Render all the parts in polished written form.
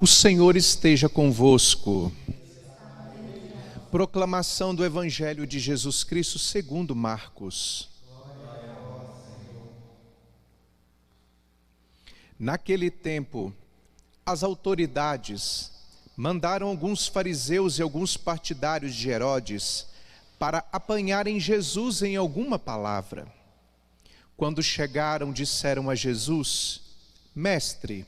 O Senhor esteja convosco. Proclamação do Evangelho de Jesus Cristo segundo Marcos. Naquele tempo, as autoridades mandaram alguns fariseus e alguns partidários de Herodes para apanharem Jesus em alguma palavra. Quando chegaram, disseram a Jesus: Mestre,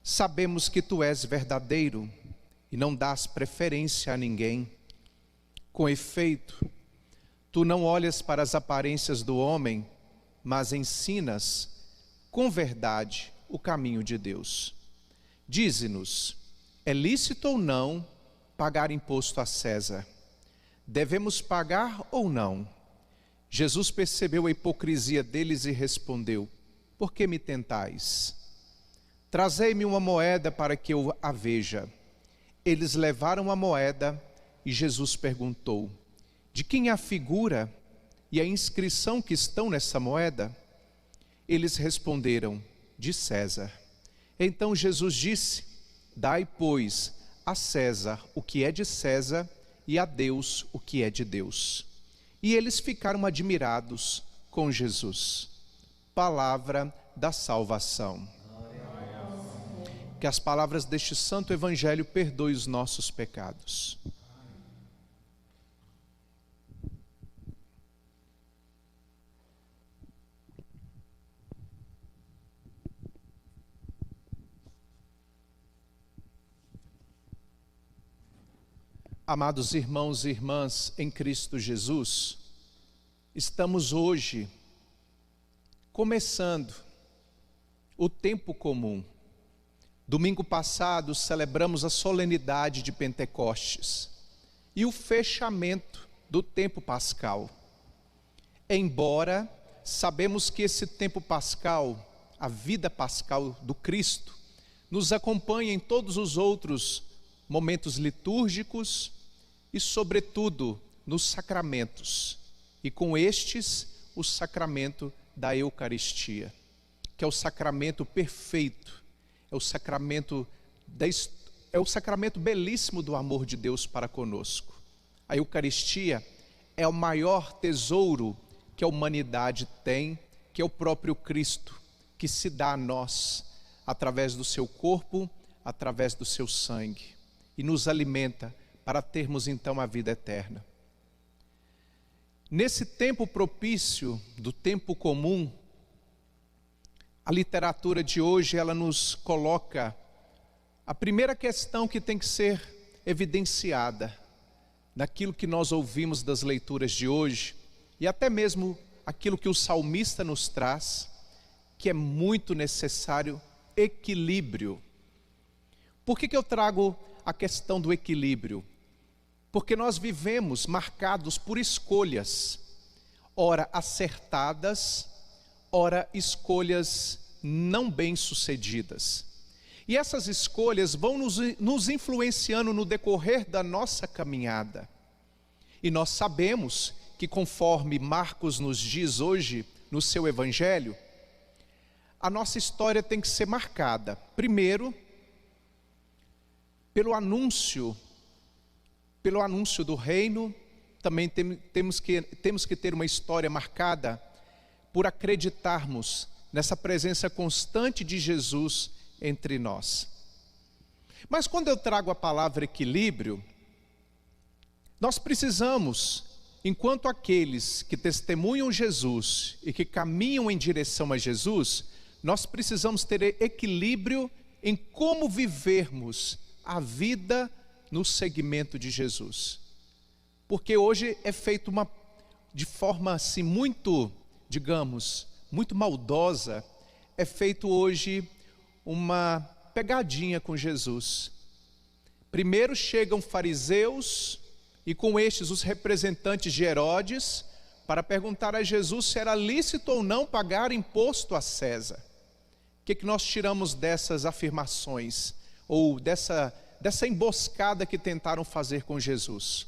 sabemos que tu és verdadeiro e não dás preferência a ninguém. Com efeito, tu não olhas para as aparências do homem, mas ensinas com verdade o caminho de Deus. Dize-nos, é lícito ou não pagar imposto a César? Devemos pagar ou não? Jesus percebeu a hipocrisia deles e respondeu: Por que me tentais? Trazei-me uma moeda para que eu a veja. Eles levaram a moeda e Jesus perguntou: De quem é a figura e a inscrição que estão nessa moeda? Eles responderam: De César. Então Jesus disse: Dai, pois, a César o que é de César e a Deus o que é de Deus. E eles ficaram admirados com Jesus. Palavra da salvação. Que as palavras deste santo evangelho perdoem os nossos pecados. Amados irmãos e irmãs em Cristo Jesus, estamos hoje começando o tempo comum. Domingo passado celebramos a solenidade de Pentecostes e o fechamento do tempo pascal. Embora sabemos que esse tempo pascal, a vida pascal do Cristo, nos acompanha em todos os outros momentos litúrgicos e, sobretudo, nos sacramentos. E com estes, o sacramento da Eucaristia, que é o sacramento perfeito, é o sacramento belíssimo do amor de Deus para conosco. A Eucaristia é o maior tesouro que a humanidade tem, que é o próprio Cristo, que se dá a nós, através do seu corpo, através do seu sangue, e nos alimenta para termos então a vida eterna. Nesse tempo propício, do tempo comum, a literatura de hoje, ela nos coloca a primeira questão que tem que ser evidenciada naquilo que nós ouvimos das leituras de hoje, e até mesmo aquilo que o salmista nos traz, que é muito necessário equilíbrio. Por que eu trago a questão do equilíbrio? Porque nós vivemos marcados por escolhas, ora acertadas, ora escolhas não bem-sucedidas. E essas escolhas vão nos influenciando no decorrer da nossa caminhada. E nós sabemos que, conforme Marcos nos diz hoje no seu evangelho, a nossa história tem que ser marcada, primeiro, pelo anúncio do reino. Também temos que ter uma história marcada por acreditarmos nessa presença constante de Jesus entre nós. Mas quando eu trago a palavra equilíbrio, nós precisamos, enquanto aqueles que testemunham Jesus e que caminham em direção a Jesus, nós precisamos ter equilíbrio em como vivermos a vida no segmento de Jesus. Porque hoje é feito de forma assim muito, digamos, muito maldosa, é feito hoje uma pegadinha com Jesus. Primeiro chegam fariseus e com estes os representantes de Herodes para perguntar a Jesus se era lícito ou não pagar imposto a César. O que nós tiramos dessas afirmações ou dessa emboscada que tentaram fazer com Jesus?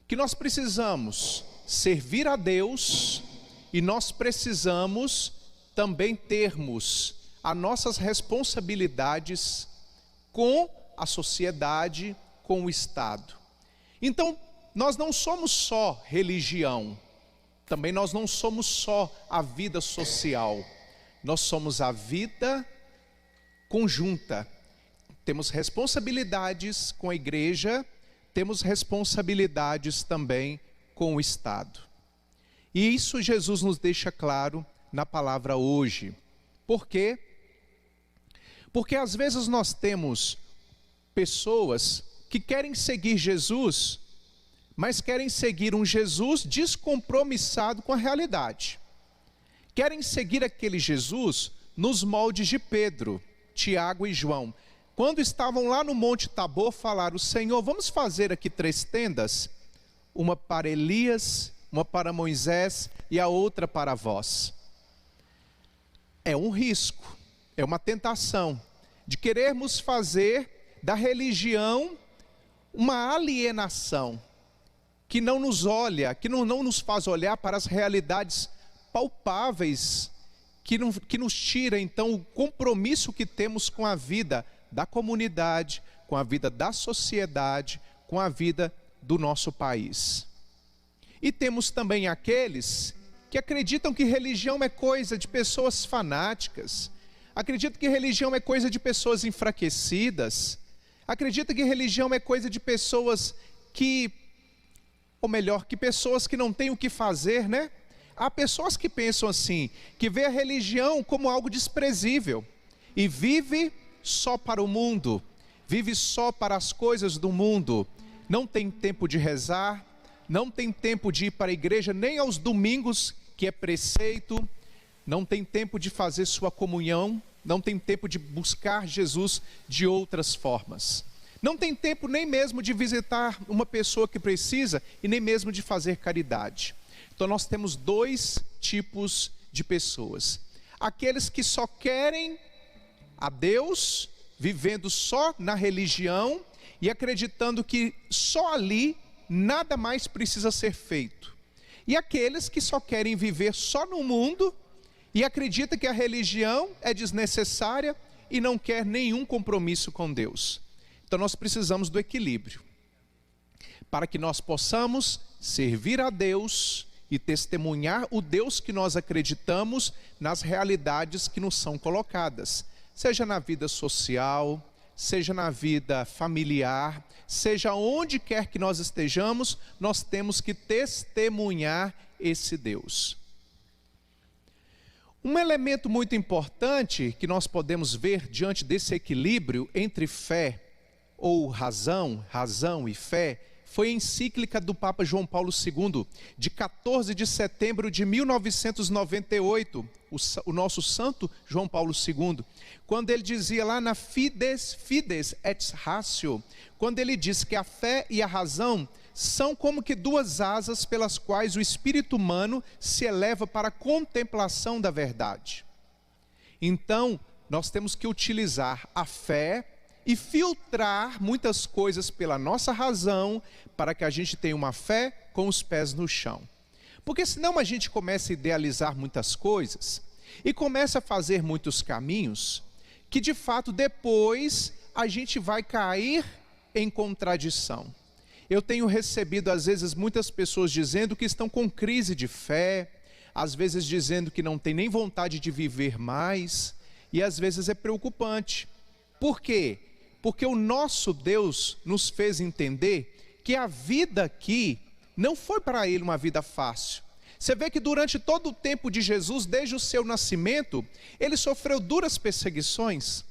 Que nós precisamos servir a Deus e nós precisamos também termos as nossas responsabilidades com a sociedade, com o Estado. Então, nós não somos só religião, também nós não somos só a vida social, nós somos a vida conjunta. Temos responsabilidades com a igreja, temos responsabilidades também com o Estado. E isso Jesus nos deixa claro na palavra hoje. Por quê? Porque às vezes nós temos pessoas que querem seguir Jesus, mas querem seguir um Jesus descompromissado com a realidade. Querem seguir aquele Jesus nos moldes de Pedro, Tiago e João. Quando estavam lá no Monte Tabor, falaram: Senhor, vamos fazer aqui 3 tendas, uma para Elias, uma para Moisés e a outra para vós. É um risco, é uma tentação de querermos fazer da religião uma alienação, que não nos olha, que não nos faz olhar para as realidades palpáveis, que nos tira então o compromisso que temos com a vida da comunidade, com a vida da sociedade, com a vida do nosso país. E temos também aqueles que acreditam que religião é coisa de pessoas fanáticas, acreditam que religião é coisa de pessoas enfraquecidas, acreditam que religião é coisa de pessoas que, ou melhor, que pessoas que não têm o que fazer, né? Há pessoas que pensam assim, que vê a religião como algo desprezível e vive só para o mundo, vive só para as coisas do mundo, não tem tempo de rezar, não tem tempo de ir para a igreja nem aos domingos, que é preceito, não tem tempo de fazer sua comunhão, não tem tempo de buscar Jesus de outras formas. Não tem tempo nem mesmo de visitar uma pessoa que precisa e nem mesmo de fazer caridade. Então nós temos 2 tipos de pessoas. Aqueles que só querem a Deus, vivendo só na religião e acreditando que só ali nada mais precisa ser feito. E aqueles que só querem viver só no mundo e acreditam que a religião é desnecessária e não quer nenhum compromisso com Deus. Então nós precisamos do equilíbrio, para que nós possamos servir a Deus e testemunhar o Deus que nós acreditamos nas realidades que nos são colocadas, seja na vida social, seja na vida familiar, seja onde quer que nós estejamos, nós temos que testemunhar esse Deus. Um elemento muito importante que nós podemos ver diante desse equilíbrio entre fé ou razão e fé, foi a encíclica do Papa João Paulo II, de 14 de setembro de 1998, o nosso santo João Paulo II, quando ele dizia lá na Fides et Ratio, quando ele diz que a fé e a razão são como que 2 asas pelas quais o espírito humano se eleva para a contemplação da verdade. Então, nós temos que utilizar a fé e filtrar muitas coisas pela nossa razão, para que a gente tenha uma fé com os pés no chão. Porque senão a gente começa a idealizar muitas coisas e começa a fazer muitos caminhos que de fato depois a gente vai cair em contradição. Eu tenho recebido às vezes muitas pessoas dizendo que estão com crise de fé, às vezes dizendo que não tem nem vontade de viver mais, e às vezes é preocupante. Por quê? Porque o nosso Deus nos fez entender que a vida aqui não foi para ele uma vida fácil. Você vê que durante todo o tempo de Jesus, desde o seu nascimento, ele sofreu duras perseguições,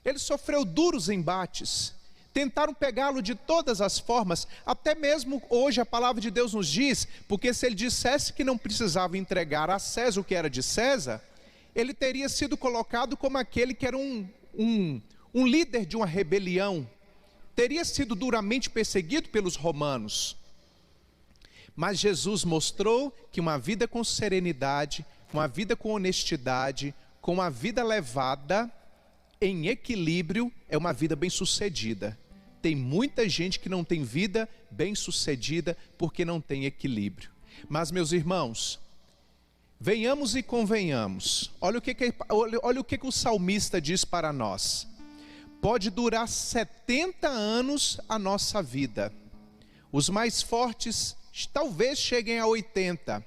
ele sofreu duros embates, tentaram pegá-lo de todas as formas, até mesmo hoje a palavra de Deus nos diz, porque se ele dissesse que não precisava entregar a César o que era de César, ele teria sido colocado como aquele que era um líder de uma rebelião, teria sido duramente perseguido pelos romanos. Mas Jesus mostrou que uma vida com serenidade, uma vida com honestidade, com uma vida levada em equilíbrio, é uma vida bem-sucedida. Tem muita gente que não tem vida bem-sucedida porque não tem equilíbrio. Mas, meus irmãos, venhamos e convenhamos. Olha o que o salmista diz para nós. pode durar 70 anos a nossa vida. Os mais fortes talvez cheguem a 80.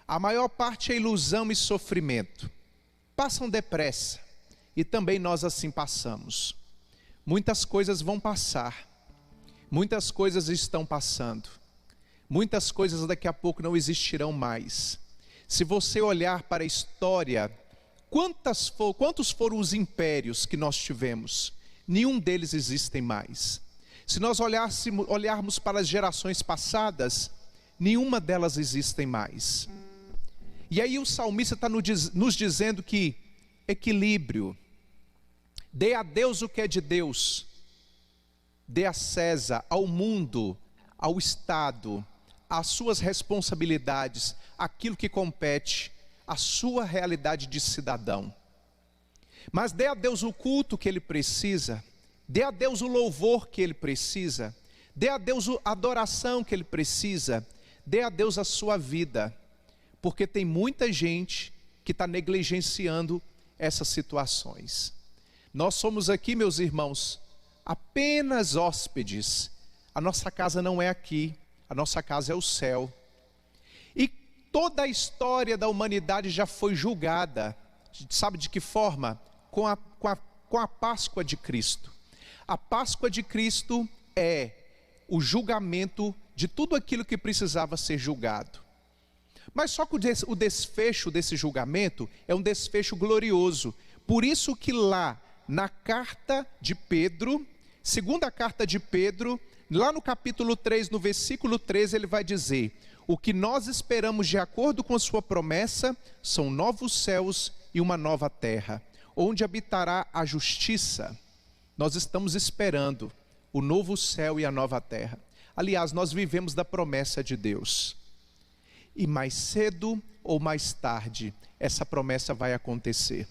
A maior parte é ilusão e sofrimento. Passam depressa, e também nós assim passamos. Muitas coisas vão passar, muitas coisas estão passando, muitas coisas daqui a pouco não existirão mais. Se você olhar para a história, quantos foram os impérios que nós tivemos? Nenhum deles existem mais. Se nós olharmos para as gerações passadas, nenhuma delas existem mais. E aí o salmista está nos dizendo que equilíbrio, dê a Deus o que é de Deus, dê a César, ao mundo, ao Estado, às suas responsabilidades, aquilo que compete, a sua realidade de cidadão. Mas dê a Deus o culto que Ele precisa, dê a Deus o louvor que Ele precisa, dê a Deus a adoração que Ele precisa, dê a Deus a sua vida. Porque tem muita gente que está negligenciando essas situações. Nós somos aqui, meus irmãos, apenas hóspedes. A nossa casa não é aqui, a nossa casa é o céu. E toda a história da humanidade já foi julgada. Sabe de que forma? Com a Páscoa de Cristo. A Páscoa de Cristo é o julgamento de tudo aquilo que precisava ser julgado. Mas só que o desfecho desse julgamento é um desfecho glorioso. Por isso que lá na carta de Pedro, segunda carta de Pedro, lá no capítulo 3, no versículo 13, ele vai dizer: o que nós esperamos de acordo com a sua promessa são novos céus e uma nova terra, onde habitará a justiça. Nós estamos esperando o novo céu e a nova terra. Aliás, nós vivemos da promessa de Deus. E mais cedo ou mais tarde, essa promessa vai acontecer.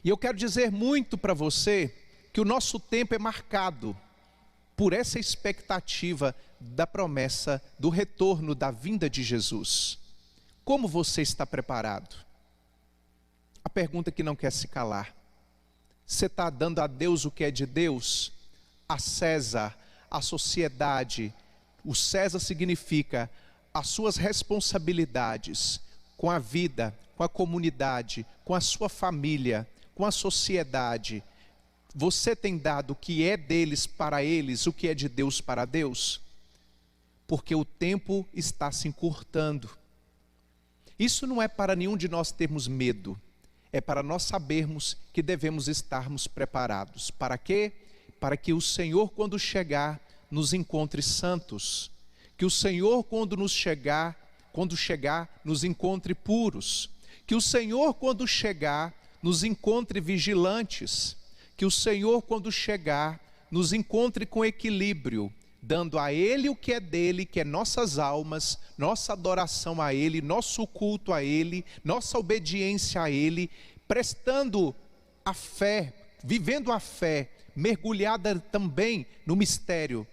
E eu quero dizer muito para você que o nosso tempo é marcado por essa expectativa da promessa do retorno, da vinda de Jesus. Como você está preparado? A pergunta que não quer se calar. Você está dando a Deus o que é de Deus? A César, a sociedade. O César significa as suas responsabilidades com a vida, com a comunidade, com a sua família, com a sociedade. Você tem dado o que é deles para eles, o que é de Deus para Deus? Porque o tempo está se encurtando. Isso não é para nenhum de nós termos medo, é para nós sabermos que devemos estarmos preparados. Para quê? Para que o Senhor, quando chegar, nos encontre santos. Que o Senhor, quando chegar, nos encontre puros. Que o Senhor, quando chegar, nos encontre vigilantes. Que o Senhor, quando chegar, nos encontre com equilíbrio, dando a Ele o que é dele, que é nossas almas, nossa adoração a Ele, nosso culto a Ele, nossa obediência a Ele, prestando a fé, vivendo a fé, mergulhada também no mistério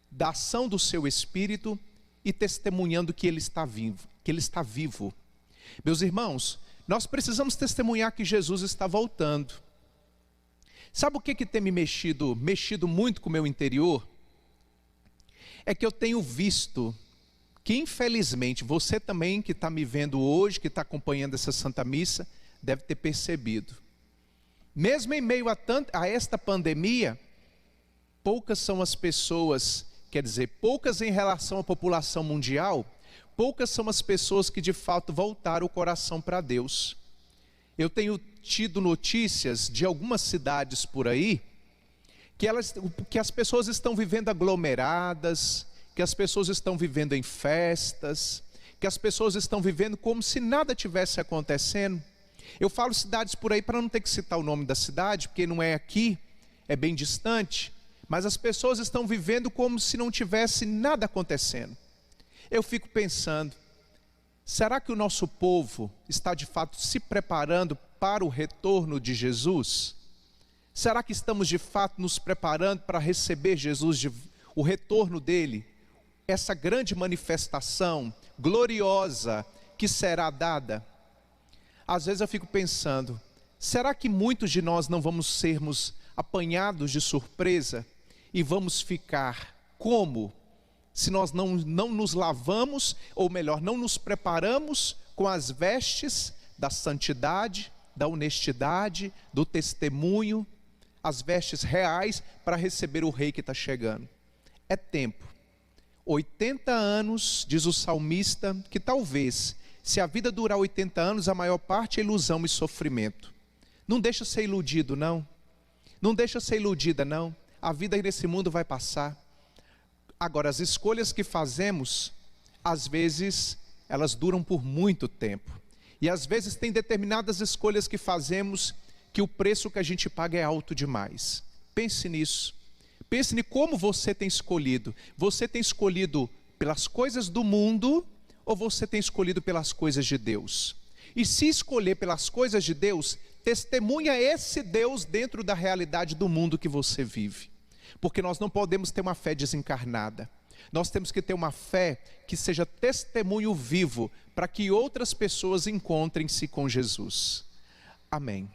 da ação do seu Espírito e testemunhando que Ele está vivo, Meus irmãos, nós precisamos testemunhar que Jesus está voltando. Sabe o que tem me mexido muito com o meu interior? É que eu tenho visto que, infelizmente, você também que está me vendo hoje, que está acompanhando essa Santa Missa, deve ter percebido. Mesmo em meio a esta pandemia, poucas são as pessoas, quer dizer, poucas em relação à população mundial, poucas são as pessoas que de fato voltaram o coração para Deus. Eu tenho tido notícias de algumas cidades por aí, que as pessoas estão vivendo aglomeradas, que as pessoas estão vivendo em festas, que as pessoas estão vivendo como se nada tivesse acontecendo. Eu falo cidades por aí para não ter que citar o nome da cidade, porque não é aqui, é bem distante, mas as pessoas estão vivendo como se não tivesse nada acontecendo. Eu fico pensando, será que o nosso povo está de fato se preparando para o retorno de Jesus? Será que estamos de fato nos preparando para receber Jesus, o retorno dele? Essa grande manifestação gloriosa que será dada? Às vezes eu fico pensando, será que muitos de nós não vamos sermos apanhados de surpresa e vamos ficar como? Se nós não nos lavamos, ou melhor, não nos preparamos com as vestes da santidade, da honestidade, do testemunho, as vestes reais para receber o rei que está chegando. É tempo. 80 anos, diz o salmista, que talvez, se a vida durar 80 anos, a maior parte é ilusão e sofrimento. Não deixa ser iludido, não. Não deixa ser iludida, não. A vida nesse mundo vai passar. Agora, as escolhas que fazemos, às vezes, elas duram por muito tempo. E às vezes tem determinadas escolhas que fazemos que o preço que a gente paga é alto demais. Pense nisso. Pense em como você tem escolhido. Você tem escolhido pelas coisas do mundo ou você tem escolhido pelas coisas de Deus? E se escolher pelas coisas de Deus, testemunha esse Deus dentro da realidade do mundo que você vive. Porque nós não podemos ter uma fé desencarnada. Nós temos que ter uma fé que seja testemunho vivo para que outras pessoas encontrem-se com Jesus. Amém.